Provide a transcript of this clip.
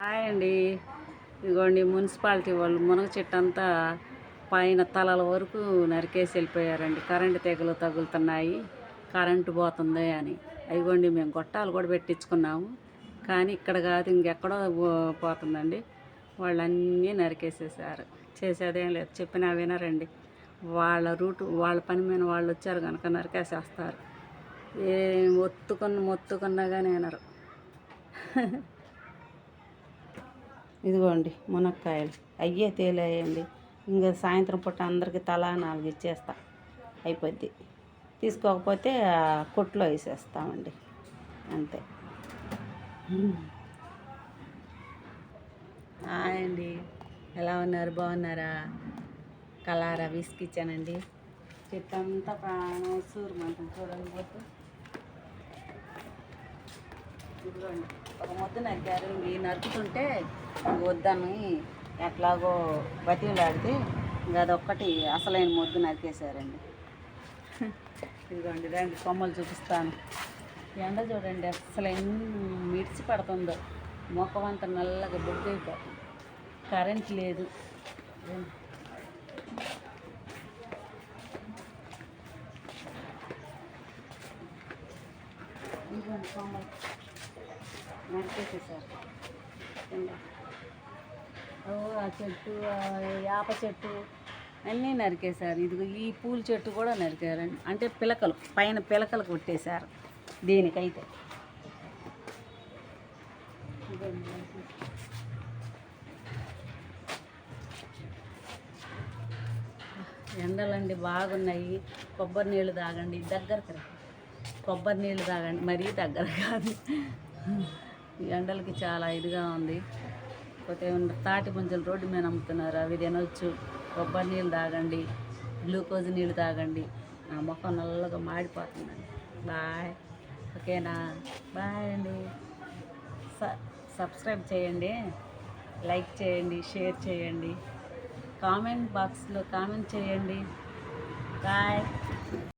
Hi అండి. ఇదిగోండి municipality వాళ్ళు మునగ చెట్టు అంతా పైన తలల వరకు నరికేసి వెళ్ళిపోయారండి. కరెంటు తీగలు తగులుతున్నాయి, కరెంటు పోతుంది అని. అదిగోండి మేము గొట్టాలు కూడా పెట్టించుకున్నాము, కానీ ఇక్కడ కాదు ఇంకెక్కడో పోతుందండి. వాళ్ళన్నీ నరికేసేసారు. చేసేదేం లేదు, చెప్పినా వినరండి. వాళ్ళ రూటు వాళ్ళ పని మీద వాళ్ళు వచ్చారు కనుక నరికేసేస్తారు. ఏం మొత్తుకున్నా కానీ వినరు. ఇదిగోండి మునక్కాయలు అయ్యే తేలేయండి. ఇంకా సాయంత్రం పూట అందరికి తలా 4 ఇచ్చేస్తా, అయిపోద్ది. తీసుకోకపోతే కొట్లో వేసేస్తామండి, అంతే. హాయ్ అండి, ఎలా ఉన్నారు? బాగున్నారా? కలారా విసికిచ్చానండి. చెట్టు అంతా ప్రాణం సూరమంతం చూడండి. పోతూ ఇదిగోండి ఒక మొద్దు నరికారు. ఇవి నరుకుతుంటే వద్దని ఎట్లాగో బతిలాడితే ఇంకా అదొక్కటి అసలైన మొద్దు నరికేశారండి. ఇదిగోండి రండి కొమ్మలు చూపిస్తాను. ఎండ చూడండి అసలు ఎన్ని మిడిచి పడుతుందో, మొఖం అంతా నల్లగా బొగ్గైపోతుంది. కరెంట్ లేదు. ఇదిగోండి కొమ్మలు నరికేసేసారు. ఆ చెట్టు, వేప చెట్టు అన్నీ నరికేశారు. ఇదిగో ఈ పూల చెట్టు కూడా నరికారండి. అంటే పిలకలు పైన పిలకలు కొట్టేశారు దీనికైతే. ఎండలండి బాగున్నాయి. కొబ్బరి నీళ్ళు తాగండి, దగ్గరకు కొబ్బరి నీళ్ళు తాగండి, మరీ దగ్గర కాదు. ఎండలకి చాలా ఇదిగా ఉంది. పోతే తాటి ముంజలు రోడ్డు మీద అమ్ముతున్నారు, అవి తినొచ్చు. కొబ్బరి నీళ్ళు తాగండి, గ్లూకోజ్ నీళ్ళు తాగండి. నా ముఖం నల్లగా మాడిపోతుందండి. బాయ్, ఓకేనా? బాయ్ అండి. సబ్స్క్రైబ్ చేయండి, లైక్ చేయండి, షేర్ చేయండి, కామెంట్ బాక్స్లో కామెంట్ చేయండి. బాయ్.